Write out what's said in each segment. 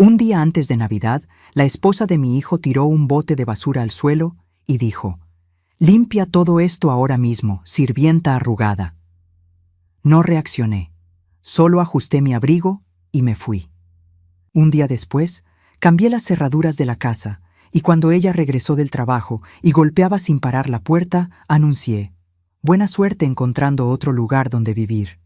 Un día antes de Navidad, la esposa de mi hijo tiró un bote de basura al suelo y dijo: «Limpia todo esto ahora mismo, sirvienta arrugada». No reaccioné, solo ajusté mi abrigo y me fui. Un día después, cambié las cerraduras de la casa, y cuando ella regresó del trabajo y golpeaba sin parar la puerta, anuncié: «Buena suerte encontrando otro lugar donde vivir.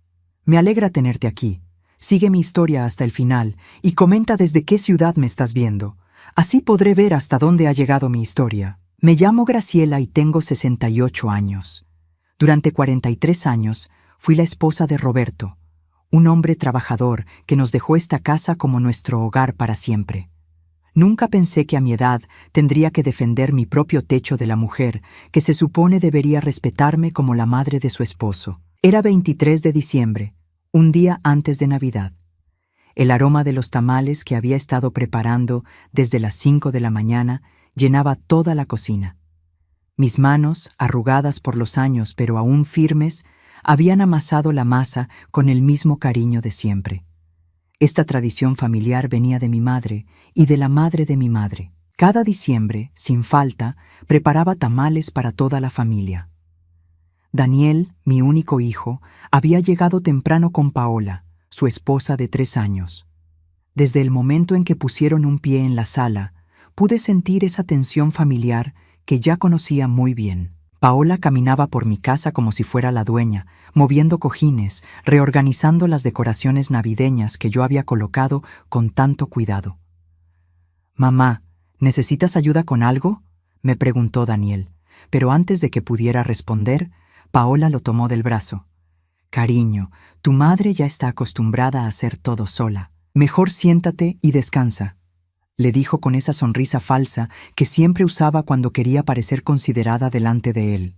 Me alegra tenerte aquí. Sigue mi historia hasta el final y comenta desde qué ciudad me estás viendo. Así podré ver hasta dónde ha llegado mi historia. Me llamo Graciela y tengo 68 años. Durante 43 años fui la esposa de Roberto, un hombre trabajador que nos dejó esta casa como nuestro hogar para siempre. Nunca pensé que a mi edad tendría que defender mi propio techo de la mujer que se supone debería respetarme como la madre de su esposo. Era 23 de diciembre, un día antes de Navidad. El aroma de los tamales que había estado preparando desde las 5 de la mañana llenaba toda la cocina. Mis manos, arrugadas por los años pero aún firmes, habían amasado la masa con el mismo cariño de siempre. Esta tradición familiar venía de mi madre y de la madre de mi madre. Cada diciembre, sin falta, preparaba tamales para toda la familia. Daniel, mi único hijo, había llegado temprano con Paola, su esposa de 3 años. Desde el momento en que pusieron un pie en la sala, pude sentir esa tensión familiar que ya conocía muy bien. Paola caminaba por mi casa como si fuera la dueña, moviendo cojines, reorganizando las decoraciones navideñas que yo había colocado con tanto cuidado. «Mamá, ¿necesitas ayuda con algo?», me preguntó Daniel, pero antes de que pudiera responder, Paola lo tomó del brazo. «Cariño, tu madre ya está acostumbrada a hacer todo sola. Mejor siéntate y descansa», le dijo con esa sonrisa falsa que siempre usaba cuando quería parecer considerada delante de él.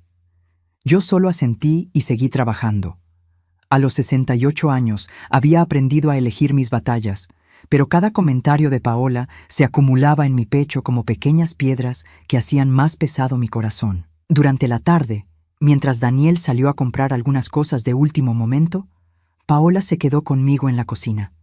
Yo solo asentí y seguí trabajando. A los 68 años había aprendido a elegir mis batallas, pero cada comentario de Paola se acumulaba en mi pecho como pequeñas piedras que hacían más pesado mi corazón. Durante la tarde, mientras Daniel salió a comprar algunas cosas de último momento, Paola se quedó conmigo en la cocina.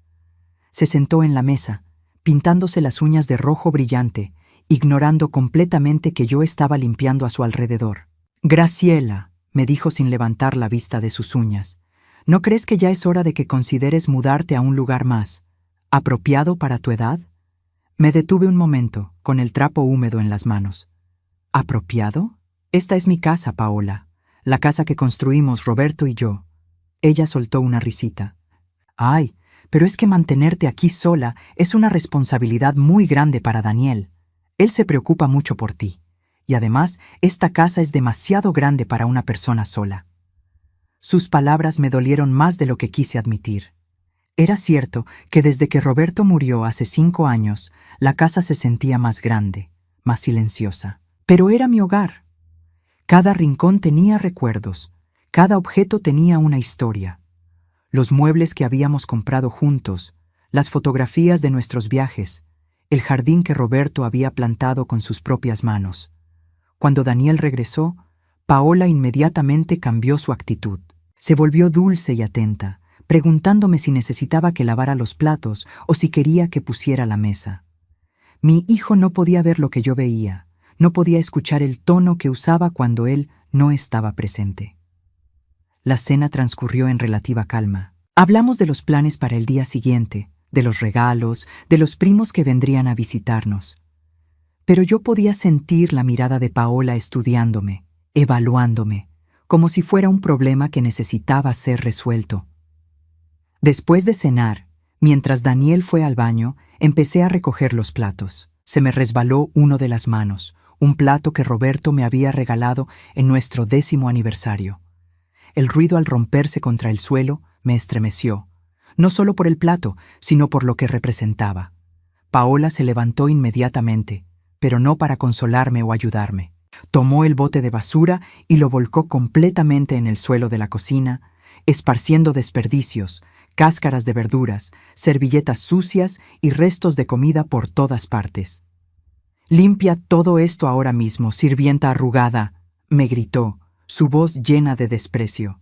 Se sentó en la mesa, pintándose las uñas de rojo brillante, ignorando completamente que yo estaba limpiando a su alrededor. «Graciela», me dijo sin levantar la vista de sus uñas, «¿no crees que ya es hora de que consideres mudarte a un lugar más apropiado para tu edad?» Me detuve un momento, con el trapo húmedo en las manos. «¿Apropiado? Esta es mi casa, Paola, la casa que construimos Roberto y yo». Ella soltó una risita. «Ay, pero es que mantenerte aquí sola es una responsabilidad muy grande para Daniel. Él se preocupa mucho por ti. Y además, esta casa es demasiado grande para una persona sola». Sus palabras me dolieron más de lo que quise admitir. Era cierto que desde que Roberto murió hace 5 años, la casa se sentía más grande, más silenciosa. Pero era mi hogar. Cada rincón tenía recuerdos, cada objeto tenía una historia. Los muebles que habíamos comprado juntos, las fotografías de nuestros viajes, el jardín que Roberto había plantado con sus propias manos. Cuando Daniel regresó, Paola inmediatamente cambió su actitud. Se volvió dulce y atenta, preguntándome si necesitaba que lavara los platos o si quería que pusiera la mesa. Mi hijo no podía ver lo que yo veía, no podía escuchar el tono que usaba cuando él no estaba presente. La cena transcurrió en relativa calma. Hablamos de los planes para el día siguiente, de los regalos, de los primos que vendrían a visitarnos. Pero yo podía sentir la mirada de Paola estudiándome, evaluándome, como si fuera un problema que necesitaba ser resuelto. Después de cenar, mientras Daniel fue al baño, empecé a recoger los platos. Se me resbaló uno de las manos, un plato que Roberto me había regalado en nuestro 10º aniversario. El ruido al romperse contra el suelo me estremeció, no solo por el plato, sino por lo que representaba. Paola se levantó inmediatamente, pero no para consolarme o ayudarme. Tomó el bote de basura y lo volcó completamente en el suelo de la cocina, esparciendo desperdicios, cáscaras de verduras, servilletas sucias y restos de comida por todas partes. «Limpia todo esto ahora mismo, sirvienta arrugada», me gritó, su voz llena de desprecio.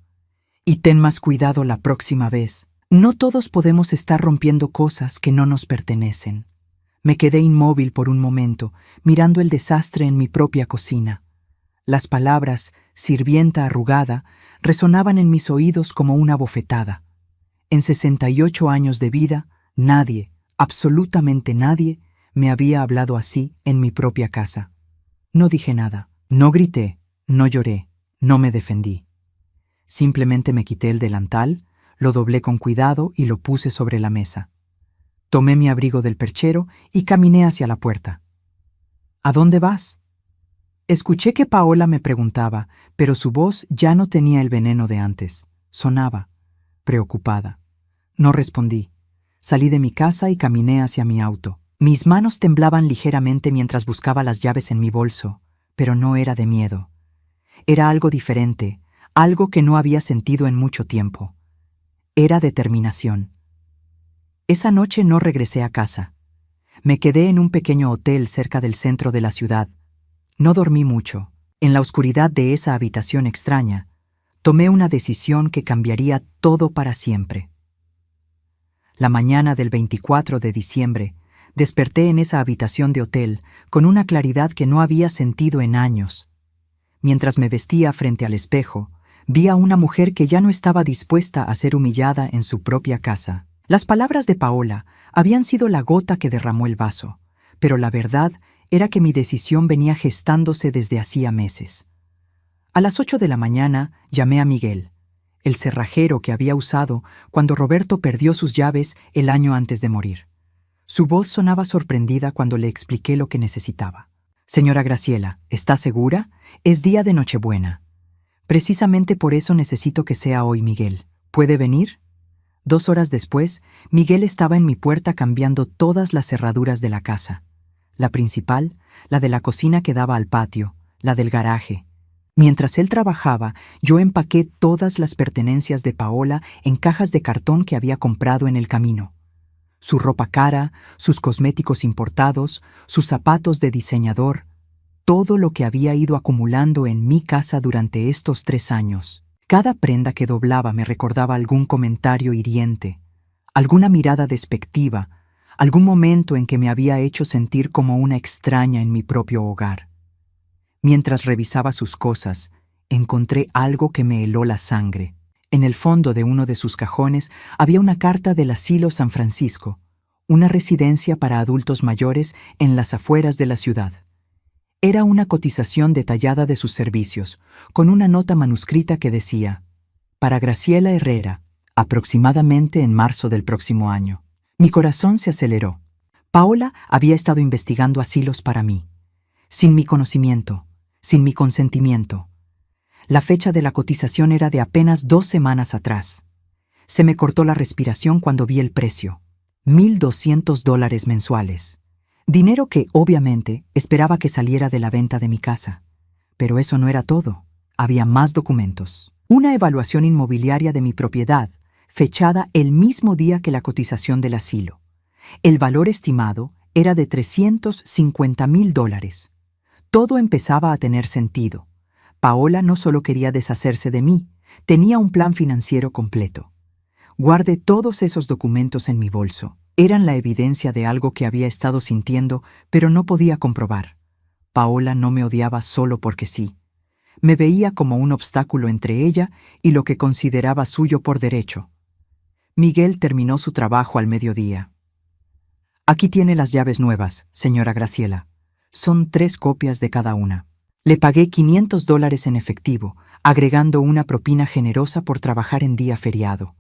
«Y ten más cuidado la próxima vez. No todos podemos estar rompiendo cosas que no nos pertenecen». Me quedé inmóvil por un momento, mirando el desastre en mi propia cocina. Las palabras «sirvienta arrugada» resonaban en mis oídos como una bofetada. En 68 años de vida, nadie, absolutamente nadie, me había hablado así en mi propia casa. No dije nada, no grité, no lloré, no me defendí. Simplemente me quité el delantal, lo doblé con cuidado y lo puse sobre la mesa. Tomé mi abrigo del perchero y caminé hacia la puerta. ¿A dónde vas? Escuché que Paola me preguntaba, pero su voz ya no tenía el veneno de antes. Sonaba, preocupada. No respondí. Salí de mi casa y caminé hacia mi auto. Mis manos temblaban ligeramente mientras buscaba las llaves en mi bolso, pero no era de miedo. Era algo diferente, algo que no había sentido en mucho tiempo. Era determinación. Esa noche no regresé a casa. Me quedé en un pequeño hotel cerca del centro de la ciudad. No dormí mucho. En la oscuridad de esa habitación extraña, tomé una decisión que cambiaría todo para siempre. La mañana del 24 de diciembre, desperté en esa habitación de hotel con una claridad que no había sentido en años. Mientras me vestía frente al espejo, vi a una mujer que ya no estaba dispuesta a ser humillada en su propia casa. Las palabras de Paola habían sido la gota que derramó el vaso, pero la verdad era que mi decisión venía gestándose desde hacía meses. A las 8 de la mañana llamé a Miguel, el cerrajero que había usado cuando Roberto perdió sus llaves el año antes de morir. Su voz sonaba sorprendida cuando le expliqué lo que necesitaba. «Señora Graciela, ¿está segura? Es día de Nochebuena. Precisamente por eso necesito que sea hoy, Miguel. ¿Puede venir?» 2 horas después, Miguel estaba en mi puerta cambiando todas las cerraduras de la casa. La principal, la de la cocina que daba al patio, la del garaje. Mientras él trabajaba, yo empaqué todas las pertenencias de Paola en cajas de cartón que había comprado en el camino. Su ropa cara, sus cosméticos importados, sus zapatos de diseñador, todo lo que había ido acumulando en mi casa durante estos 3 años. Cada prenda que doblaba me recordaba algún comentario hiriente, alguna mirada despectiva, algún momento en que me había hecho sentir como una extraña en mi propio hogar. Mientras revisaba sus cosas, encontré algo que me heló la sangre. En el fondo de uno de sus cajones había una carta del Asilo San Francisco, una residencia para adultos mayores en las afueras de la ciudad. Era una cotización detallada de sus servicios, con una nota manuscrita que decía: «Para Graciela Herrera, aproximadamente en marzo del próximo año». Mi corazón se aceleró. Paola había estado investigando asilos para mí, sin mi conocimiento, sin mi consentimiento. La fecha de la cotización era de apenas 2 semanas atrás. Se me cortó la respiración cuando vi el precio: $1,200 mensuales. Dinero que, obviamente, esperaba que saliera de la venta de mi casa. Pero eso no era todo. Había más documentos. Una evaluación inmobiliaria de mi propiedad, fechada el mismo día que la cotización del asilo. El valor estimado era de $350,000. Todo empezaba a tener sentido. Paola no solo quería deshacerse de mí, tenía un plan financiero completo. Guardé todos esos documentos en mi bolso. Eran la evidencia de algo que había estado sintiendo, pero no podía comprobar. Paola no me odiaba solo porque sí. Me veía como un obstáculo entre ella y lo que consideraba suyo por derecho. Miguel terminó su trabajo al mediodía. «Aquí tiene las llaves nuevas, señora Graciela. Son 3 copias de cada una». Le pagué $500 en efectivo, agregando una propina generosa por trabajar en día feriado.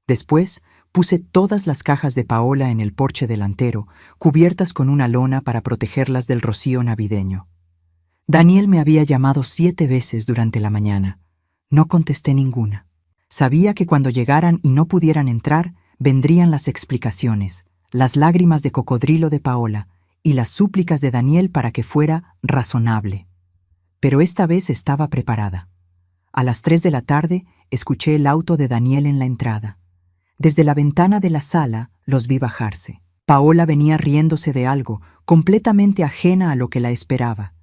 Después, puse todas las cajas de Paola en el porche delantero, cubiertas con una lona para protegerlas del rocío navideño. Daniel me había llamado 7 veces durante la mañana. No contesté ninguna. Sabía que cuando llegaran y no pudieran entrar, vendrían las explicaciones, las lágrimas de cocodrilo de Paola y las súplicas de Daniel para que fuera razonable. Pero esta vez estaba preparada. A las 3 de la tarde, escuché el auto de Daniel en la entrada. Desde la ventana de la sala los vi bajarse. Paola venía riéndose de algo, completamente ajena a lo que la esperaba.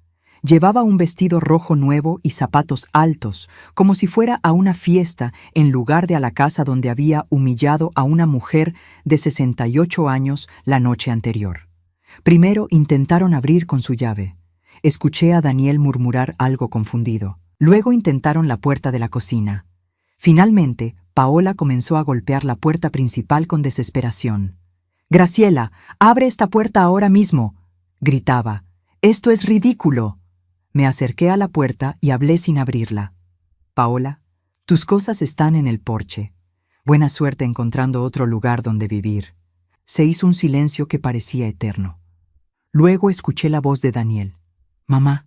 Llevaba un vestido rojo nuevo y zapatos altos, como si fuera a una fiesta en lugar de a la casa donde había humillado a una mujer de 68 años la noche anterior. Primero intentaron abrir con su llave. Escuché a Daniel murmurar algo confundido. Luego intentaron la puerta de la cocina. Finalmente, Paola comenzó a golpear la puerta principal con desesperación. «Graciela, abre esta puerta ahora mismo», gritaba. «Esto es ridículo». Me acerqué a la puerta y hablé sin abrirla. «Paola, tus cosas están en el porche. Buena suerte encontrando otro lugar donde vivir». Se hizo un silencio que parecía eterno. Luego escuché la voz de Daniel. «Mamá,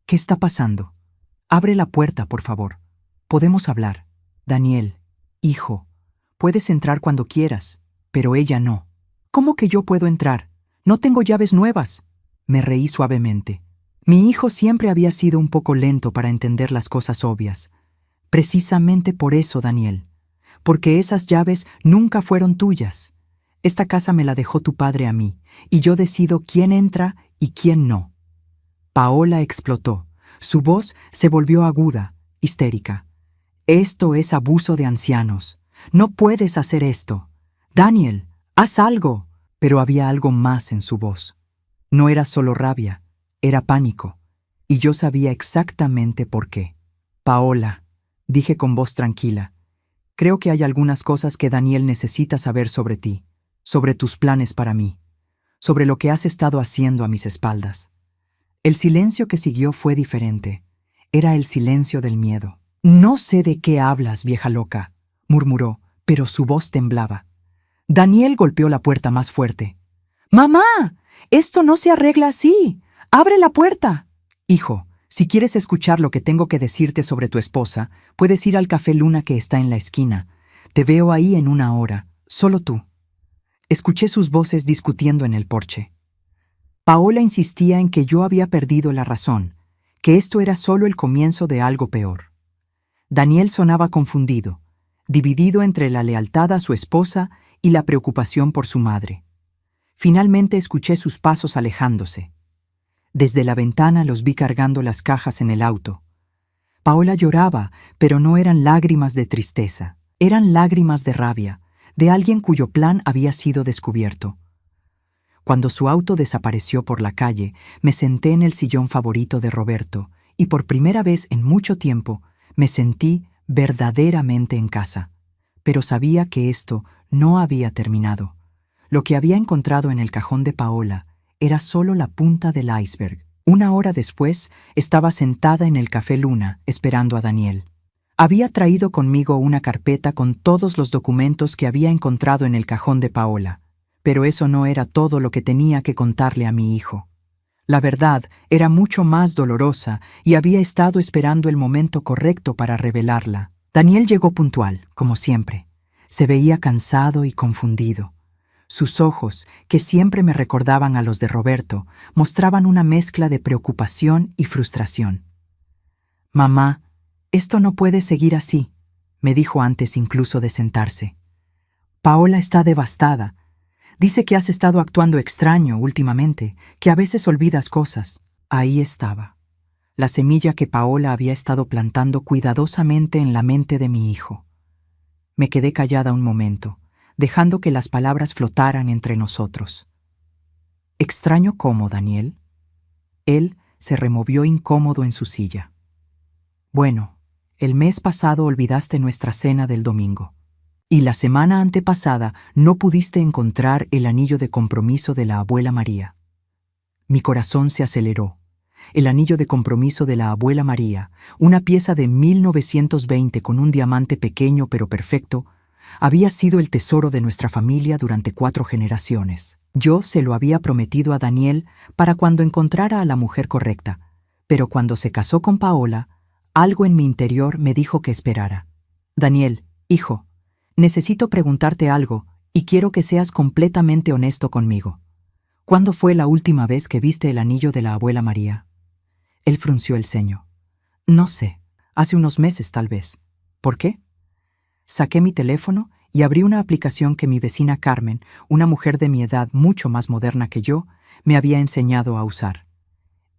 ¿qué está pasando? Abre la puerta, por favor. Podemos hablar». «Daniel, hijo, puedes entrar cuando quieras, pero ella no». «¿Cómo que yo puedo entrar? No tengo llaves nuevas». Me reí suavemente. Mi hijo siempre había sido un poco lento para entender las cosas obvias. Precisamente por eso, Daniel. Porque esas llaves nunca fueron tuyas. Esta casa me la dejó tu padre a mí, y yo decido quién entra y quién no. Paola explotó. Su voz se volvió aguda, histérica. «Esto es abuso de ancianos. No puedes hacer esto. Daniel, haz algo». Pero había algo más en su voz. No era solo rabia, era pánico. Y yo sabía exactamente por qué. «Paola», dije con voz tranquila, «creo que hay algunas cosas que Daniel necesita saber sobre ti, sobre tus planes para mí, sobre lo que has estado haciendo a mis espaldas». El silencio que siguió fue diferente. Era el silencio del miedo. «No sé de qué hablas, vieja loca», murmuró, pero su voz temblaba. Daniel golpeó la puerta más fuerte. «¡Mamá! Esto no se arregla así. ¡Abre la puerta!». «Hijo, si quieres escuchar lo que tengo que decirte sobre tu esposa, puedes ir al Café Luna que está en la esquina. Te veo ahí en 1 hora, solo tú». Escuché sus voces discutiendo en el porche. Paola insistía en que yo había perdido la razón, que esto era solo el comienzo de algo peor. Daniel sonaba confundido, dividido entre la lealtad a su esposa y la preocupación por su madre. Finalmente escuché sus pasos alejándose. Desde la ventana los vi cargando las cajas en el auto. Paola lloraba, pero no eran lágrimas de tristeza, eran lágrimas de rabia, de alguien cuyo plan había sido descubierto. Cuando su auto desapareció por la calle, me senté en el sillón favorito de Roberto y por primera vez en mucho tiempo me sentí verdaderamente en casa. Pero sabía que esto no había terminado. Lo que había encontrado en el cajón de Paola era solo la punta del iceberg. 1 hora después, estaba sentada en el Café Luna, esperando a Daniel. Había traído conmigo una carpeta con todos los documentos que había encontrado en el cajón de Paola, pero eso no era todo lo que tenía que contarle a mi hijo. La verdad era mucho más dolorosa y había estado esperando el momento correcto para revelarla. Daniel llegó puntual, como siempre. Se veía cansado y confundido. Sus ojos, que siempre me recordaban a los de Roberto, mostraban una mezcla de preocupación y frustración. «Mamá, esto no puede seguir así», me dijo antes incluso de sentarse. «Paola está devastada. Dice que has estado actuando extraño últimamente, que a veces olvidas cosas». Ahí estaba, la semilla que Paola había estado plantando cuidadosamente en la mente de mi hijo. Me quedé callada un momento, dejando que las palabras flotaran entre nosotros. «¿Extraño cómo, Daniel?». Él se removió incómodo en su silla. «Bueno, el mes pasado olvidaste nuestra cena del domingo. Y la semana antepasada no pudiste encontrar el anillo de compromiso de la abuela María». Mi corazón se aceleró. El anillo de compromiso de la abuela María, una pieza de 1920 con un diamante pequeño pero perfecto, había sido el tesoro de nuestra familia durante 4 generaciones. Yo se lo había prometido a Daniel para cuando encontrara a la mujer correcta, pero cuando se casó con Paola, algo en mi interior me dijo que esperara. «Daniel, hijo, necesito preguntarte algo y quiero que seas completamente honesto conmigo. ¿Cuándo fue la última vez que viste el anillo de la abuela María?». Él frunció el ceño. «No sé, hace unos meses tal vez». «¿Por qué?». Saqué mi teléfono y abrí una aplicación que mi vecina Carmen, una mujer de mi edad mucho más moderna que yo, me había enseñado a usar.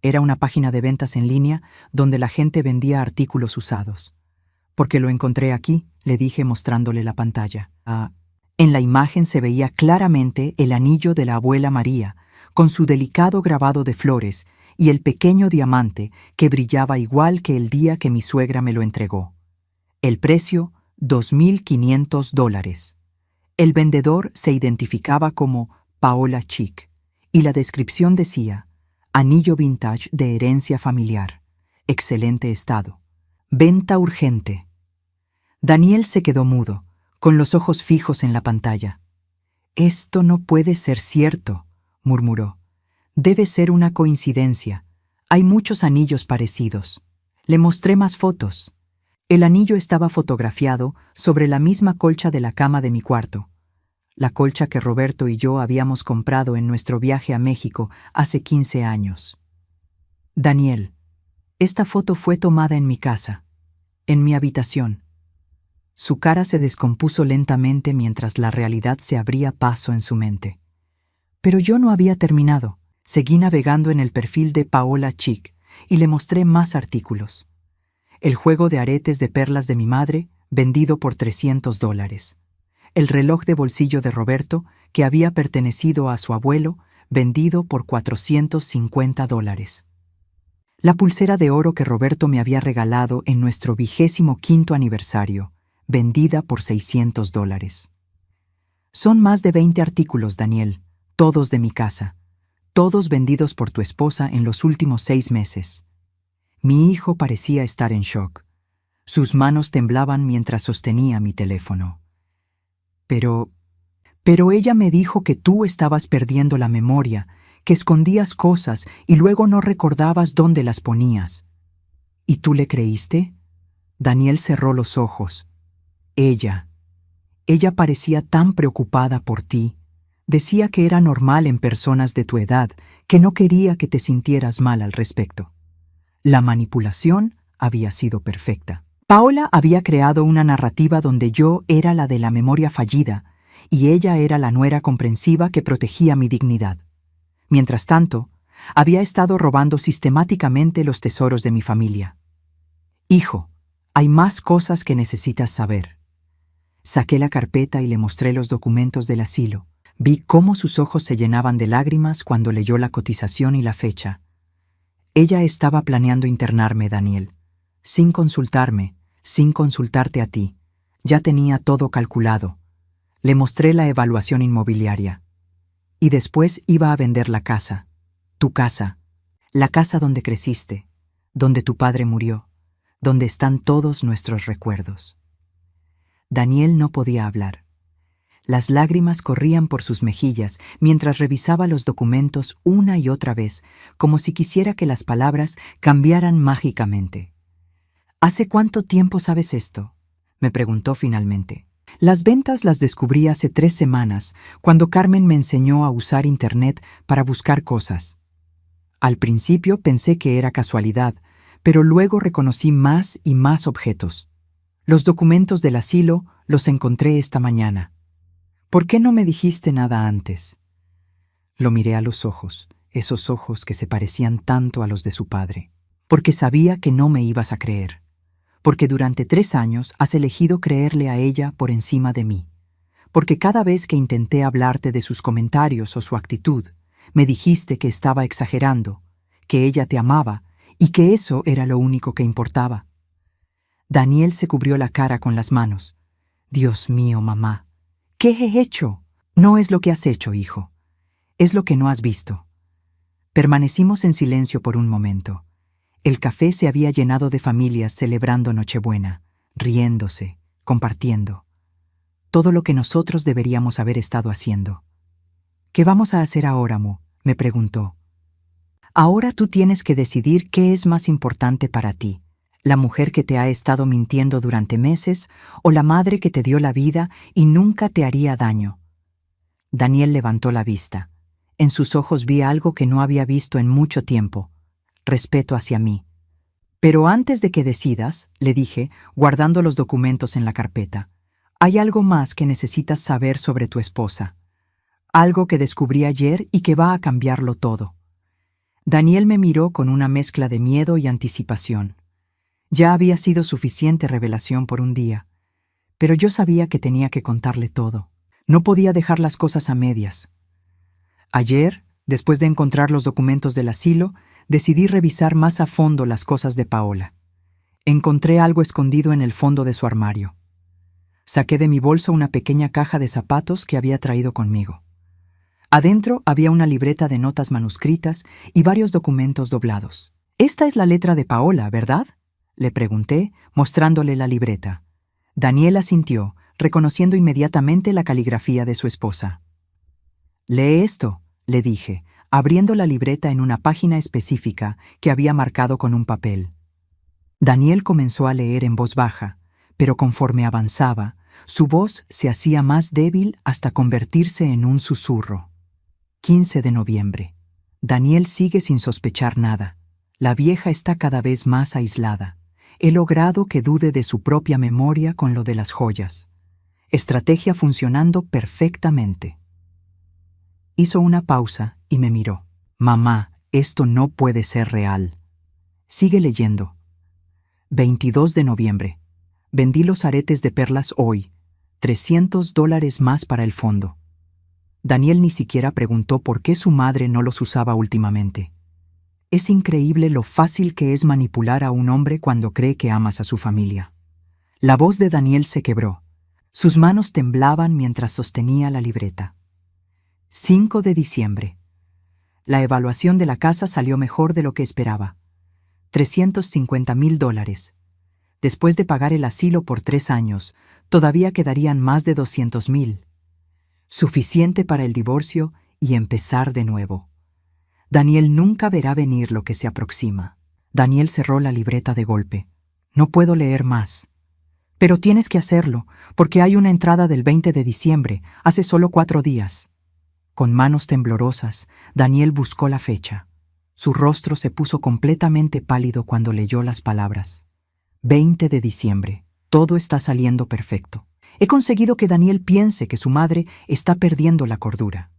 Era una página de ventas en línea donde la gente vendía artículos usados. «Porque lo encontré aquí», le dije mostrándole la pantalla. En la imagen se veía claramente el anillo de la abuela María, con su delicado grabado de flores y el pequeño diamante que brillaba igual que el día que mi suegra me lo entregó. El precio, $2,500. El vendedor se identificaba como Paola Chic y la descripción decía: anillo vintage de herencia familiar, excelente estado, venta urgente. Daniel se quedó mudo, con los ojos fijos en la pantalla. «Esto no puede ser cierto», murmuró. «Debe ser una coincidencia. Hay muchos anillos parecidos». Le mostré más fotos. El anillo estaba fotografiado sobre la misma colcha de la cama de mi cuarto, la colcha que Roberto y yo habíamos comprado en nuestro viaje a México hace 15 años. «Daniel, esta foto fue tomada en mi casa, en mi habitación». Su cara se descompuso lentamente mientras la realidad se abría paso en su mente. Pero yo no había terminado. Seguí navegando en el perfil de Paola Chic y le mostré más artículos. El juego de aretes de perlas de mi madre, vendido por $300. El reloj de bolsillo de Roberto, que había pertenecido a su abuelo, vendido por $450. La pulsera de oro que Roberto me había regalado en nuestro 25º aniversario, vendida por $600. Son más de 20 artículos, Daniel, todos de mi casa, todos vendidos por tu esposa en los últimos 6 meses. Mi hijo parecía estar en shock. Sus manos temblaban mientras sostenía mi teléfono. Pero ella me dijo que tú estabas perdiendo la memoria, que escondías cosas y luego no recordabas dónde las ponías. ¿Y tú le creíste? Daniel cerró los ojos. Ella parecía tan preocupada por ti. Decía que era normal en personas de tu edad, que no quería que te sintieras mal al respecto. La manipulación había sido perfecta. Paola había creado una narrativa donde yo era la de la memoria fallida y ella era la nuera comprensiva que protegía mi dignidad. Mientras tanto, había estado robando sistemáticamente los tesoros de mi familia. «Hijo, hay más cosas que necesitas saber». Saqué la carpeta y le mostré los documentos del asilo. Vi cómo sus ojos se llenaban de lágrimas cuando leyó la cotización y la fecha. Ella estaba planeando internarme, Daniel. Sin consultarme, sin consultarte a ti. Ya tenía todo calculado. Le mostré la evaluación inmobiliaria. Y después iba a vender la casa. Tu casa. La casa donde creciste, donde tu padre murió, donde están todos nuestros recuerdos. Daniel no podía hablar. Las lágrimas corrían por sus mejillas mientras revisaba los documentos una y otra vez, como si quisiera que las palabras cambiaran mágicamente. «¿Hace cuánto tiempo sabes esto?», me preguntó finalmente. «Las ventas las descubrí hace 3 semanas, cuando Carmen me enseñó a usar Internet para buscar cosas. Al principio pensé que era casualidad, pero luego reconocí más y más objetos. Los documentos del asilo los encontré esta mañana. ¿Por qué no me dijiste nada antes?». Lo miré a los ojos, esos ojos que se parecían tanto a los de su padre. «Porque sabía que no me ibas a creer. Porque durante 3 años has elegido creerle a ella por encima de mí. Porque cada vez que intenté hablarte de sus comentarios o su actitud, me dijiste que estaba exagerando, que ella te amaba y que eso era lo único que importaba». Daniel se cubrió la cara con las manos. «Dios mío, mamá. ¿Qué he hecho?». «No es lo que has hecho, hijo. Es lo que no has visto». Permanecimos en silencio por un momento. El café se había llenado de familias celebrando Nochebuena, riéndose, compartiendo. Todo lo que nosotros deberíamos haber estado haciendo. «¿Qué vamos a hacer ahora, Mo?», me preguntó. «Ahora tú tienes que decidir qué es más importante para ti. La mujer que te ha estado mintiendo durante meses o la madre que te dio la vida y nunca te haría daño». Daniel levantó la vista. En sus ojos vi algo que no había visto en mucho tiempo: respeto hacia mí. «Pero antes de que decidas», le dije, guardando los documentos en la carpeta, «hay algo más que necesitas saber sobre tu esposa. Algo que descubrí ayer y que va a cambiarlo todo». Daniel me miró con una mezcla de miedo y anticipación. Ya había sido suficiente revelación por un día, pero yo sabía que tenía que contarle todo. No podía dejar las cosas a medias. «Ayer», Después de encontrar los documentos del asilo, decidí revisar más a fondo las cosas de Paola. Encontré algo escondido en el fondo de su armario. Saqué de mi bolso una pequeña caja de zapatos que había traído conmigo. Adentro había una libreta de notas manuscritas y varios documentos doblados. «Esta es la letra de Paola, ¿verdad?», le pregunté, mostrándole la libreta. Daniel asintió, reconociendo inmediatamente la caligrafía de su esposa. «Lee esto», le dije, abriendo la libreta en una página específica que había marcado con un papel. Daniel comenzó a leer en voz baja, pero conforme avanzaba, su voz se hacía más débil hasta convertirse en un susurro. 15 de noviembre. Daniel sigue sin sospechar nada. La vieja está cada vez más aislada. He logrado que dude de su propia memoria con lo de las joyas. Estrategia funcionando perfectamente. Hizo una pausa y me miró. «Mamá, esto no puede ser real». Sigue leyendo. 22 de noviembre. Vendí los aretes de perlas hoy. $300 más para el fondo. Daniel ni siquiera preguntó por qué su madre no los usaba últimamente. Es increíble lo fácil que es manipular a un hombre cuando cree que amas a su familia. La voz de Daniel se quebró. Sus manos temblaban mientras sostenía la libreta. 5 de diciembre. La evaluación de la casa salió mejor de lo que esperaba. $350,000. Después de pagar el asilo por 3 años, todavía quedarían más de $200,000. Suficiente para el divorcio y empezar de nuevo. Daniel nunca verá venir lo que se aproxima. Daniel cerró la libreta de golpe. «No puedo leer más». «Pero tienes que hacerlo, porque hay una entrada del 20 de diciembre, hace solo 4 días». Con manos temblorosas, Daniel buscó la fecha. Su rostro se puso completamente pálido cuando leyó las palabras. 20 de diciembre. Todo está saliendo perfecto. He conseguido que Daniel piense que su madre está perdiendo la cordura.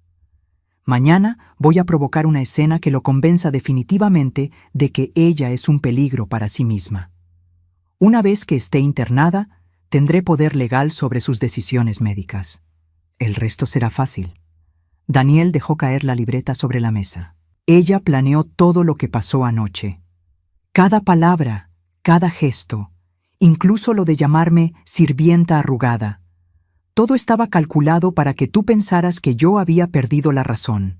Mañana voy a provocar una escena que lo convenza definitivamente de que ella es un peligro para sí misma. Una vez que esté internada, tendré poder legal sobre sus decisiones médicas. El resto será fácil. Daniel dejó caer la libreta sobre la mesa. Ella planeó todo lo que pasó anoche. Cada palabra, cada gesto, incluso lo de llamarme sirvienta arrugada. Todo estaba calculado para que tú pensaras que yo había perdido la razón.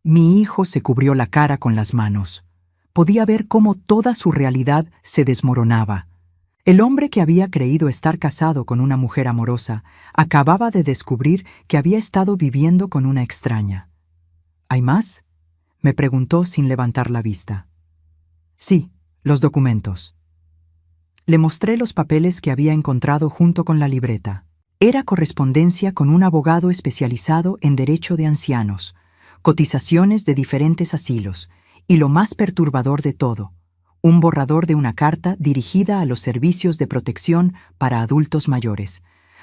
Mi hijo se cubrió la cara con las manos. Podía ver cómo toda su realidad se desmoronaba. El hombre que había creído estar casado con una mujer amorosa acababa de descubrir que había estado viviendo con una extraña. ¿Hay más?, me preguntó sin levantar la vista. Sí, los documentos. Le mostré los papeles que había encontrado junto con la libreta. Era correspondencia con un abogado especializado en derecho de ancianos, cotizaciones de diferentes asilos y, lo más perturbador de todo, un borrador de una carta dirigida a los servicios de protección para adultos mayores,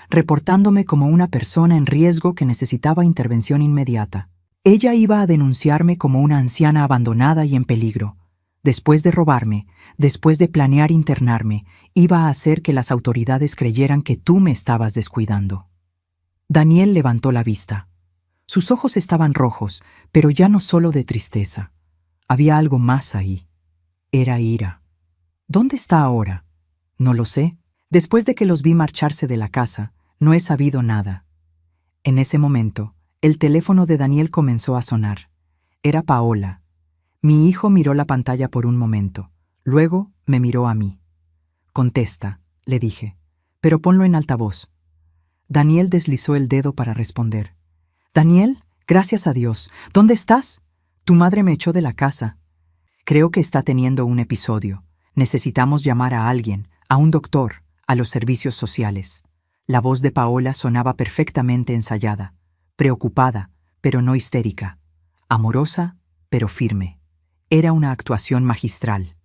reportándome como una persona en riesgo que necesitaba intervención inmediata. Ella iba a denunciarme como una anciana abandonada y en peligro. Después de robarme, después de planear internarme, iba a hacer que las autoridades creyeran que tú me estabas descuidando. Daniel levantó la vista. Sus ojos estaban rojos, pero ya no solo de tristeza. Había algo más ahí. Era ira. ¿Dónde está ahora? No lo sé. Después de que los vi marcharse de la casa, no he sabido nada. En ese momento, el teléfono de Daniel comenzó a sonar. Era Paola. Mi hijo miró la pantalla por un momento. Luego me miró a mí. «Contesta», le dije, «pero ponlo en altavoz». Daniel deslizó el dedo para responder. «Daniel, gracias a Dios. ¿Dónde estás? Tu madre me echó de la casa. Creo que está teniendo un episodio. Necesitamos llamar a alguien, a un doctor, a los servicios sociales». La voz de Paola sonaba perfectamente ensayada, preocupada, pero no histérica, amorosa, pero firme. Era una actuación magistral.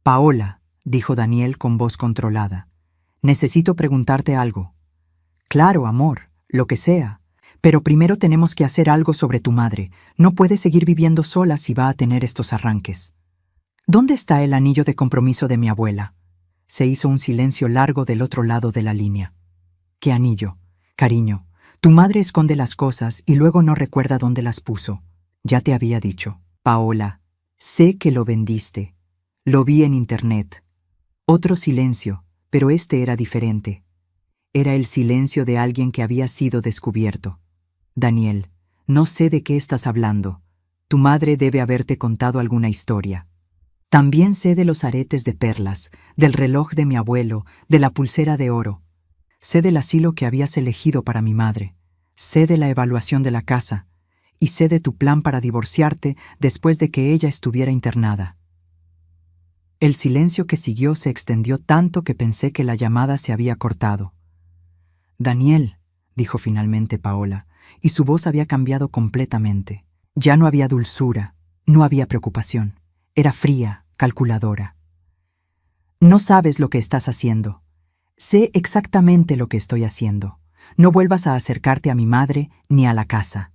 «Paola», dijo Daniel con voz controlada, «necesito preguntarte algo». «Claro, amor, lo que sea. Pero primero tenemos que hacer algo sobre tu madre. No puede seguir viviendo sola si va a tener estos arranques». «¿Dónde está el anillo de compromiso de mi abuela?». Se hizo un silencio largo del otro lado de la línea. «¿Qué anillo? Cariño, tu madre esconde las cosas y luego no recuerda dónde las puso. Ya te había dicho. Paola, sé que lo vendiste. Lo vi en internet. Otro silencio, pero este era diferente. Era el silencio de alguien que había sido descubierto. Daniel, no sé de qué estás hablando. Tu madre debe haberte contado alguna historia. También sé de los aretes de perlas, del reloj de mi abuelo, de la pulsera de oro. Sé del asilo que habías elegido para mi madre. Sé de la evaluación de la casa. Y sé de tu plan para divorciarte después de que ella estuviera internada. El silencio que siguió se extendió tanto que pensé que la llamada se había cortado. Daniel, dijo finalmente Paola, y su voz había cambiado completamente. Ya no había dulzura, no había preocupación. Era fría, calculadora. No sabes lo que estás haciendo. Sé exactamente lo que estoy haciendo. No vuelvas a acercarte a mi madre ni a la casa.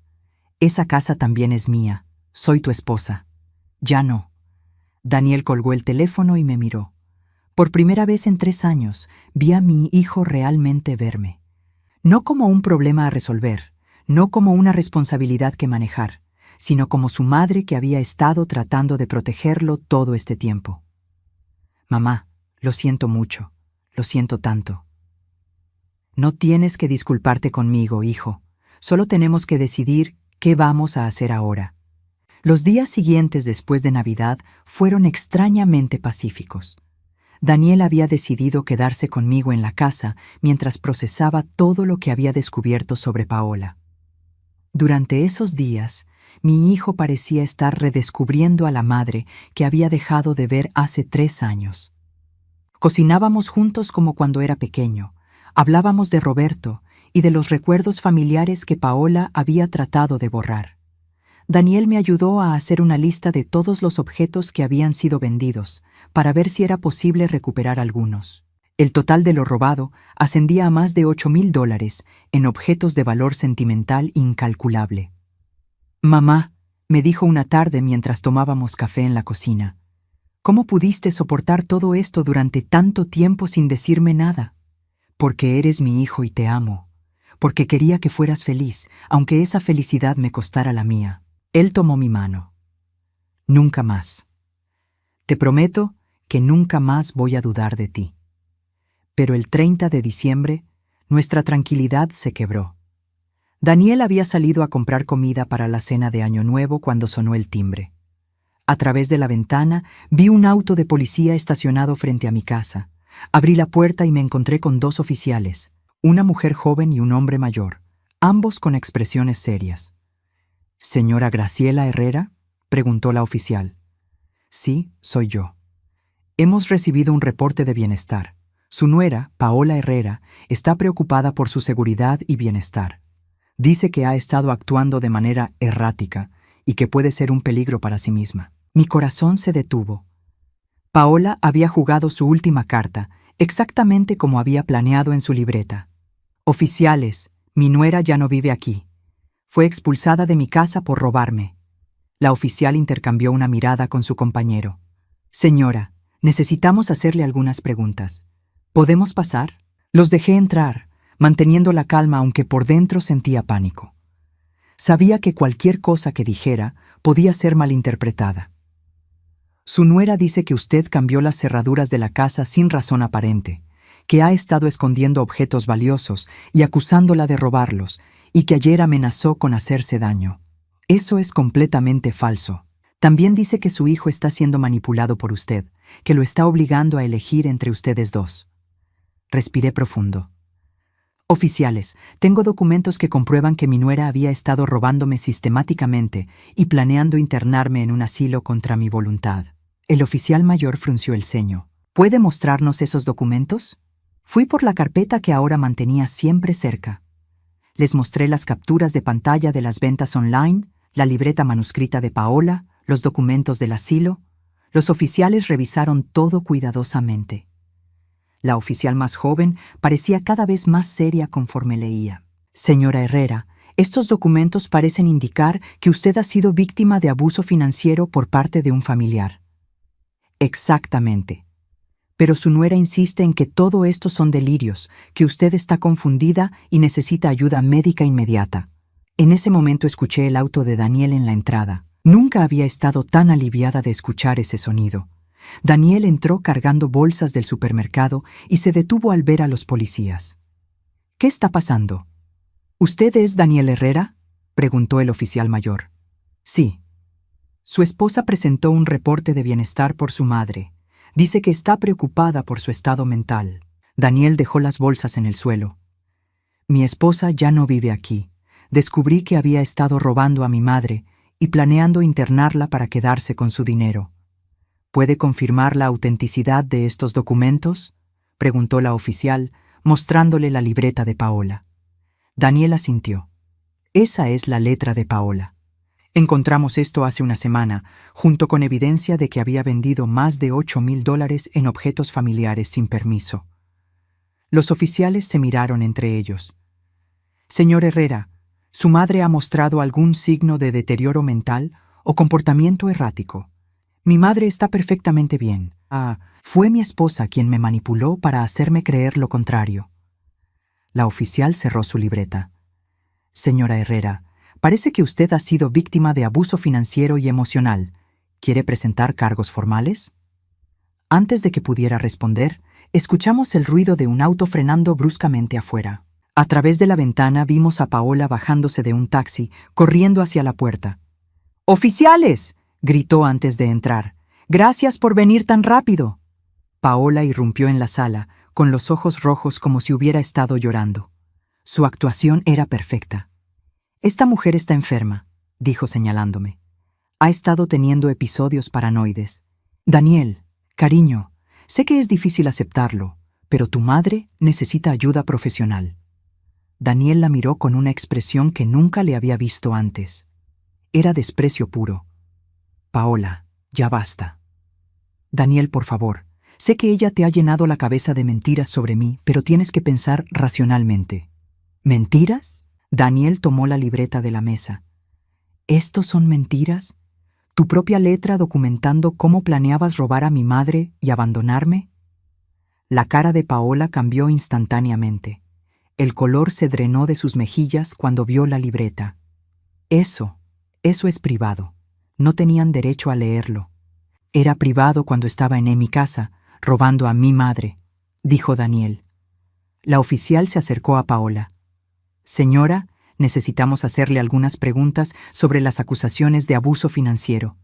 Esa casa también es mía. Soy tu esposa. Ya no. Daniel colgó el teléfono y me miró. Por primera vez en 3 años, vi a mi hijo realmente verme. No como un problema a resolver, no como una responsabilidad que manejar, sino como su madre que había estado tratando de protegerlo todo este tiempo. Mamá, lo siento mucho, lo siento tanto. No tienes que disculparte conmigo, hijo. Solo tenemos que decidir qué vamos a hacer ahora. Los días siguientes después de Navidad fueron extrañamente pacíficos. Daniel había decidido quedarse conmigo en la casa mientras procesaba todo lo que había descubierto sobre Paola. Durante esos días, mi hijo parecía estar redescubriendo a la madre que había dejado de ver hace 3 años. Cocinábamos juntos como cuando era pequeño, hablábamos de Roberto y de los recuerdos familiares que Paola había tratado de borrar. Daniel me ayudó a hacer una lista de todos los objetos que habían sido vendidos, para ver si era posible recuperar algunos. El total de lo robado ascendía a más de $8,000 en objetos de valor sentimental incalculable. Mamá, me dijo una tarde mientras tomábamos café en la cocina, ¿cómo pudiste soportar todo esto durante tanto tiempo sin decirme nada? Porque eres mi hijo y te amo. Porque quería que fueras feliz, aunque esa felicidad me costara la mía. Él tomó mi mano. Nunca más. Te prometo que nunca más voy a dudar de ti. Pero el 30 de diciembre, nuestra tranquilidad se quebró. Daniel había salido a comprar comida para la cena de Año Nuevo cuando sonó el timbre. A través de la ventana vi un auto de policía estacionado frente a mi casa. Abrí la puerta y me encontré con 2 oficiales, una mujer joven y un hombre mayor, ambos con expresiones serias. ¿Señora Graciela Herrera?, preguntó la oficial. Sí, soy yo. Hemos recibido un reporte de bienestar. Su nuera, Paola Herrera, está preocupada por su seguridad y bienestar. Dice que ha estado actuando de manera errática y que puede ser un peligro para sí misma. Mi corazón se detuvo. Paola había jugado su última carta, exactamente como había planeado en su libreta. Oficiales, mi nuera ya no vive aquí. Fue expulsada de mi casa por robarme. La oficial intercambió una mirada con su compañero. Señora, necesitamos hacerle algunas preguntas. ¿Podemos pasar? Los dejé entrar, manteniendo la calma aunque por dentro sentía pánico. Sabía que cualquier cosa que dijera podía ser malinterpretada. Su nuera dice que usted cambió las cerraduras de la casa sin razón aparente, que ha estado escondiendo objetos valiosos y acusándola de robarlos, y que ayer amenazó con hacerse daño. Eso es completamente falso. También dice que su hijo está siendo manipulado por usted, que lo está obligando a elegir entre ustedes 2. Respiré profundo. Oficiales, tengo documentos que comprueban que mi nuera había estado robándome sistemáticamente y planeando internarme en un asilo contra mi voluntad. El oficial mayor frunció el ceño. ¿Puede mostrarnos esos documentos? Fui por la carpeta que ahora mantenía siempre cerca. Les mostré las capturas de pantalla de las ventas online, la libreta manuscrita de Paola, los documentos del asilo. Los oficiales revisaron todo cuidadosamente. La oficial más joven parecía cada vez más seria conforme leía. Señora Herrera, estos documentos parecen indicar que usted ha sido víctima de abuso financiero por parte de un familiar. Exactamente. Pero su nuera insiste en que todo esto son delirios, que usted está confundida y necesita ayuda médica inmediata. En ese momento escuché el auto de Daniel en la entrada. Nunca había estado tan aliviada de escuchar ese sonido. Daniel entró cargando bolsas del supermercado y se detuvo al ver a los policías. «¿Qué está pasando?» «¿Usted es Daniel Herrera?», preguntó el oficial mayor. «Sí». Su esposa presentó un reporte de bienestar por su madre. Dice que está preocupada por su estado mental. Daniel dejó las bolsas en el suelo. «Mi esposa ya no vive aquí. Descubrí que había estado robando a mi madre y planeando internarla para quedarse con su dinero». «¿Puede confirmar la autenticidad de estos documentos?», preguntó la oficial, mostrándole la libreta de Paola. Daniel asintió. «Esa es la letra de Paola. Encontramos esto hace una semana, junto con evidencia de que había vendido más de $8,000 en objetos familiares sin permiso». Los oficiales se miraron entre ellos. «Señor Herrera, ¿su madre ha mostrado algún signo de deterioro mental o comportamiento errático?» «Mi madre está perfectamente bien. Fue mi esposa quien me manipuló para hacerme creer lo contrario». La oficial cerró su libreta. «Señora Herrera, parece que usted ha sido víctima de abuso financiero y emocional. ¿Quiere presentar cargos formales?». Antes de que pudiera responder, escuchamos el ruido de un auto frenando bruscamente afuera. A través de la ventana vimos a Paola bajándose de un taxi, corriendo hacia la puerta. «¡Oficiales!», gritó antes de entrar. «¡Gracias por venir tan rápido!». Paola irrumpió en la sala, con los ojos rojos como si hubiera estado llorando. Su actuación era perfecta. «Esta mujer está enferma», dijo señalándome. «Ha estado teniendo episodios paranoides. Daniel, cariño, sé que es difícil aceptarlo, pero tu madre necesita ayuda profesional». Daniel la miró con una expresión que nunca le había visto antes. Era desprecio puro. «Paola, ya basta». «Daniel, por favor, sé que ella te ha llenado la cabeza de mentiras sobre mí, pero tienes que pensar racionalmente». «¿Mentiras?». Daniel tomó la libreta de la mesa. «¿Estos son mentiras? ¿Tu propia letra documentando cómo planeabas robar a mi madre y abandonarme?». La cara de Paola cambió instantáneamente. El color se drenó de sus mejillas cuando vio la libreta. Eso es privado. No tenían derecho a leerlo. «Era privado cuando estaba en mi casa, robando a mi madre», dijo Daniel. La oficial se acercó a Paola. «Señora, necesitamos hacerle algunas preguntas sobre las acusaciones de abuso financiero».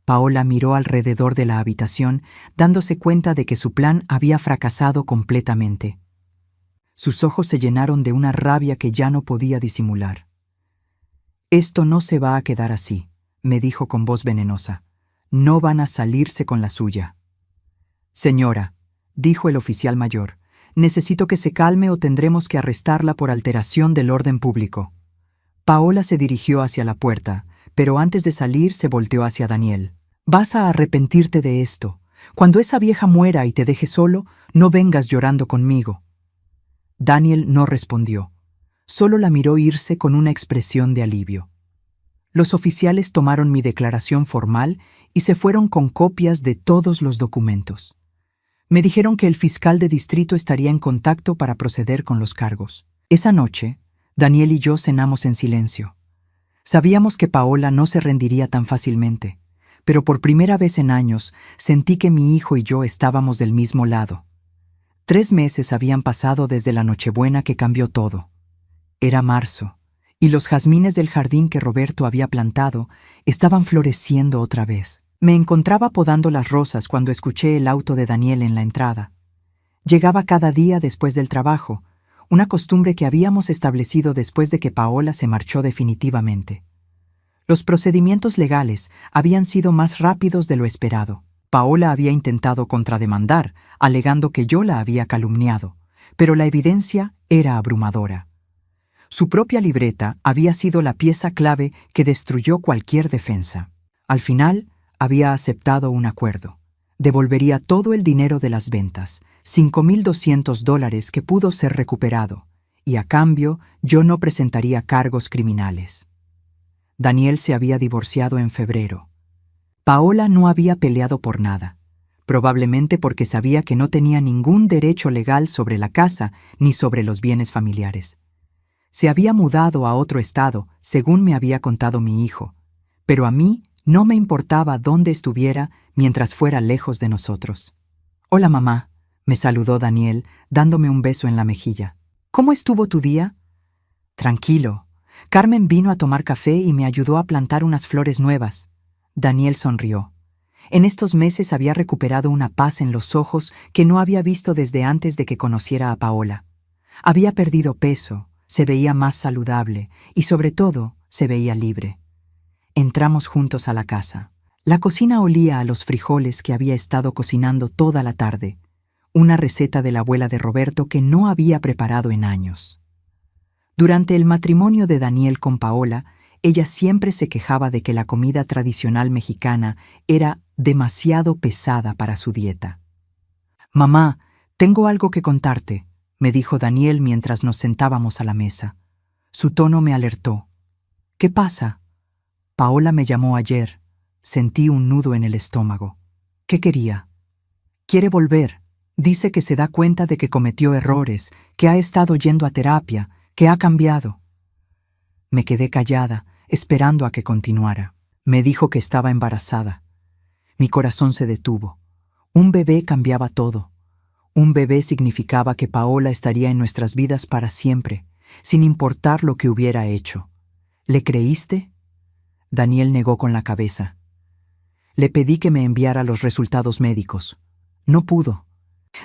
Paola miró alrededor de la habitación, dándose cuenta de que su plan había fracasado completamente. Sus ojos se llenaron de una rabia que ya no podía disimular. «Esto no se va a quedar así», me dijo con voz venenosa. «No van a salirse con la suya». «Señora», dijo el oficial mayor, «necesito que se calme o tendremos que arrestarla por alteración del orden público». Paola se dirigió hacia la puerta, pero antes de salir se volteó hacia Daniel. «Vas a arrepentirte de esto. Cuando esa vieja muera y te deje solo, no vengas llorando conmigo». Daniel no respondió. Solo la miró irse con una expresión de alivio. Los oficiales tomaron mi declaración formal y se fueron con copias de todos los documentos. Me dijeron que el fiscal de distrito estaría en contacto para proceder con los cargos. Esa noche, Daniel y yo cenamos en silencio. Sabíamos que Paola no se rendiría tan fácilmente, pero por primera vez en años sentí que mi hijo y yo estábamos del mismo lado. 3 meses habían pasado desde la Nochebuena que cambió todo. Era marzo, y los jazmines del jardín que Roberto había plantado estaban floreciendo otra vez. Me encontraba podando las rosas cuando escuché el auto de Daniel en la entrada. Llegaba cada día después del trabajo, una costumbre que habíamos establecido después de que Paola se marchó definitivamente. Los procedimientos legales habían sido más rápidos de lo esperado. Paola había intentado contrademandar, alegando que yo la había calumniado, pero la evidencia era abrumadora. Su propia libreta había sido la pieza clave que destruyó cualquier defensa. Al final, había aceptado un acuerdo. Devolvería todo el dinero de las ventas, $5,200 que pudo ser recuperado, y a cambio yo no presentaría cargos criminales. Daniel se había divorciado en febrero. Paola no había peleado por nada, probablemente porque sabía que no tenía ningún derecho legal sobre la casa ni sobre los bienes familiares. Se había mudado a otro estado, según me había contado mi hijo, pero a mí no me importaba dónde estuviera mientras fuera lejos de nosotros. «Hola, mamá», me saludó Daniel, dándome un beso en la mejilla. «¿Cómo estuvo tu día?» «Tranquilo. Carmen vino a tomar café y me ayudó a plantar unas flores nuevas». Daniel sonrió. En estos meses había recuperado una paz en los ojos que no había visto desde antes de que conociera a Paola. Había perdido peso, se veía más saludable y, sobre todo, se veía libre. Entramos juntos a la casa. La cocina olía a los frijoles que había estado cocinando toda la tarde, una receta de la abuela de Roberto que no había preparado en años. Durante el matrimonio de Daniel con Paola, ella siempre se quejaba de que la comida tradicional mexicana era demasiado pesada para su dieta. «Mamá, tengo algo que contarte», me dijo Daniel mientras nos sentábamos a la mesa. Su tono me alertó. «¿Qué pasa?» «Paola me llamó ayer». Sentí un nudo en el estómago. ¿Qué quería? «Quiere volver. Dice que se da cuenta de que cometió errores, que ha estado yendo a terapia, que ha cambiado». Me quedé callada, esperando a que continuara. Me dijo que estaba embarazada. Mi corazón se detuvo. Un bebé cambiaba todo. Un bebé significaba que Paola estaría en nuestras vidas para siempre, sin importar lo que hubiera hecho. ¿Le creíste? Daniel negó con la cabeza. Le pedí que me enviara los resultados médicos. No pudo.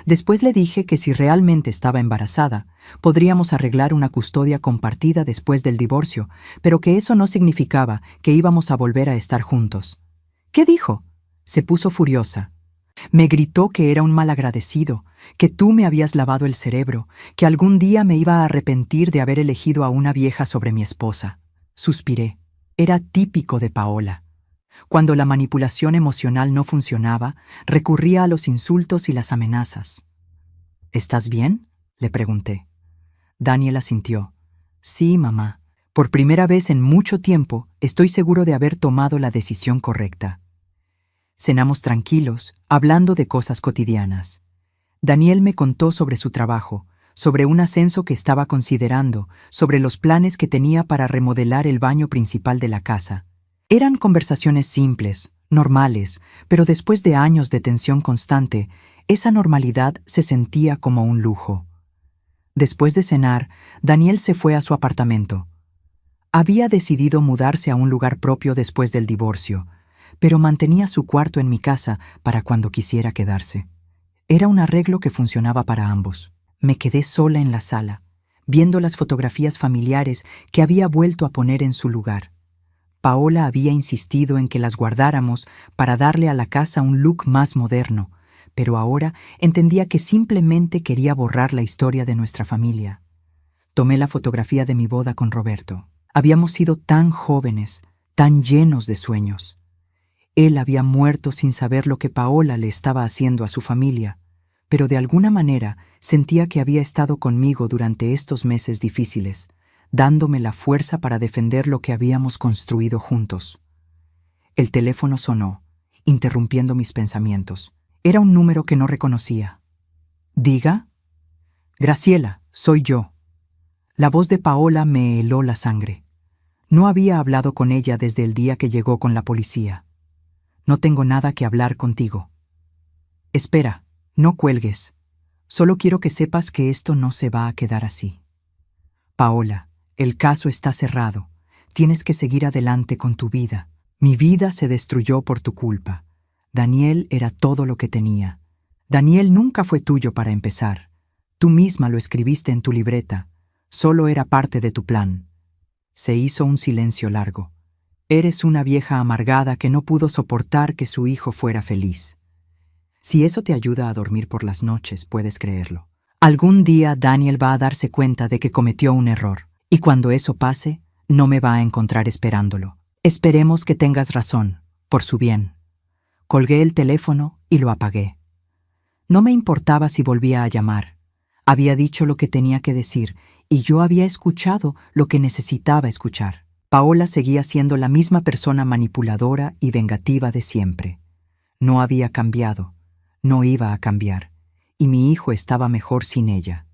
Después le dije que si realmente estaba embarazada, podríamos arreglar una custodia compartida después del divorcio, pero que eso no significaba que íbamos a volver a estar juntos. ¿Qué dijo? Se puso furiosa. Me gritó que era un malagradecido, que tú me habías lavado el cerebro, que algún día me iba a arrepentir de haber elegido a una vieja sobre mi esposa. Suspiré. Era típico de Paola. Cuando la manipulación emocional no funcionaba, recurría a los insultos y las amenazas. ¿Estás bien?, le pregunté. Daniel asintió. Sí, mamá. Por primera vez en mucho tiempo estoy seguro de haber tomado la decisión correcta. Cenamos tranquilos, hablando de cosas cotidianas. Daniel me contó sobre su trabajo, sobre un ascenso que estaba considerando, sobre los planes que tenía para remodelar el baño principal de la casa. Eran conversaciones simples, normales, pero después de años de tensión constante, esa normalidad se sentía como un lujo. Después de cenar, Daniel se fue a su apartamento. Había decidido mudarse a un lugar propio después del divorcio, pero mantenía su cuarto en mi casa para cuando quisiera quedarse. Era un arreglo que funcionaba para ambos. Me quedé sola en la sala, viendo las fotografías familiares que había vuelto a poner en su lugar. Paola había insistido en que las guardáramos para darle a la casa un look más moderno, pero ahora entendía que simplemente quería borrar la historia de nuestra familia. Tomé la fotografía de mi boda con Roberto. Habíamos sido tan jóvenes, tan llenos de sueños. Él había muerto sin saber lo que Paola le estaba haciendo a su familia, pero de alguna manera sentía que había estado conmigo durante estos meses difíciles, dándome la fuerza para defender lo que habíamos construido juntos. El teléfono sonó, interrumpiendo mis pensamientos. Era un número que no reconocía. «¿Diga?» «Graciela, soy yo». La voz de Paola me heló la sangre. No había hablado con ella desde el día que llegó con la policía. «No tengo nada que hablar contigo». «Espera, no cuelgues. Solo quiero que sepas que esto no se va a quedar así. Paola, el caso está cerrado. Tienes que seguir adelante con tu vida. Mi vida se destruyó por tu culpa. Daniel era todo lo que tenía. Daniel nunca fue tuyo para empezar. Tú misma lo escribiste en tu libreta. Solo era parte de tu plan». Se hizo un silencio largo. «Eres una vieja amargada que no pudo soportar que su hijo fuera feliz. Si eso te ayuda a dormir por las noches, puedes creerlo. Algún día Daniel va a darse cuenta de que cometió un error. Y cuando eso pase, no me va a encontrar esperándolo. Esperemos que tengas razón, por su bien». Colgué el teléfono y lo apagué. No me importaba si volvía a llamar. Había dicho lo que tenía que decir y yo había escuchado lo que necesitaba escuchar. Paola seguía siendo la misma persona manipuladora y vengativa de siempre. No había cambiado, no iba a cambiar, y mi hijo estaba mejor sin ella.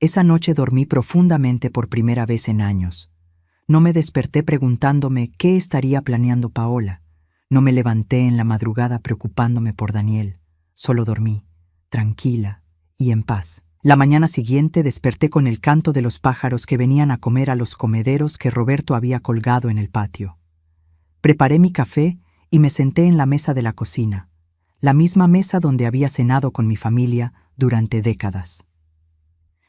Esa noche dormí profundamente por primera vez en años. No me desperté preguntándome qué estaría planeando Paola. No me levanté en la madrugada preocupándome por Daniel. Solo dormí, tranquila y en paz. La mañana siguiente desperté con el canto de los pájaros que venían a comer a los comederos que Roberto había colgado en el patio. Preparé mi café y me senté en la mesa de la cocina, la misma mesa donde había cenado con mi familia durante décadas.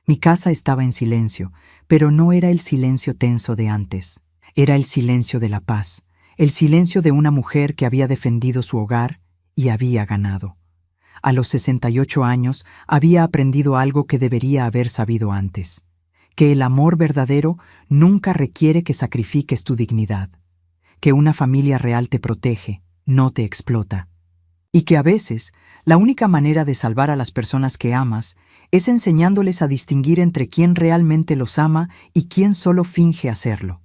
Mi casa estaba en silencio, pero no era el silencio tenso de antes. Era el silencio de la paz, el silencio de una mujer que había defendido su hogar y había ganado. A los 68 años había aprendido algo que debería haber sabido antes, que el amor verdadero nunca requiere que sacrifiques tu dignidad, que una familia real te protege, no te explota, y que a veces la única manera de salvar a las personas que amas es enseñándoles a distinguir entre quién realmente los ama y quién solo finge hacerlo.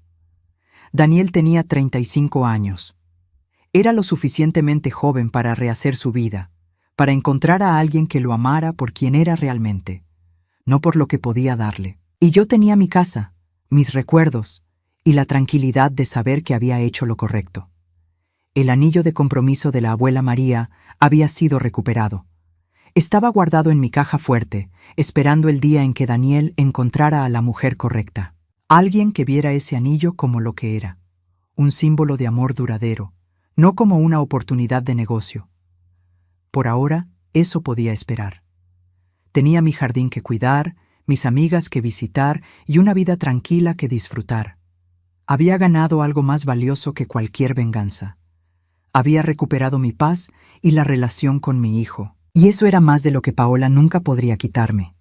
Daniel tenía 35 años. Era lo suficientemente joven para rehacer su vida, para encontrar a alguien que lo amara por quien era realmente, no por lo que podía darle. Y yo tenía mi casa, mis recuerdos y la tranquilidad de saber que había hecho lo correcto. El anillo de compromiso de la abuela María había sido recuperado. Estaba guardado en mi caja fuerte, esperando el día en que Daniel encontrara a la mujer correcta. Alguien que viera ese anillo como lo que era, un símbolo de amor duradero, no como una oportunidad de negocio. Por ahora, eso podía esperar. Tenía mi jardín que cuidar, mis amigas que visitar y una vida tranquila que disfrutar. Había ganado algo más valioso que cualquier venganza. Había recuperado mi paz y la relación con mi hijo. Y eso era más de lo que Paola nunca podría quitarme.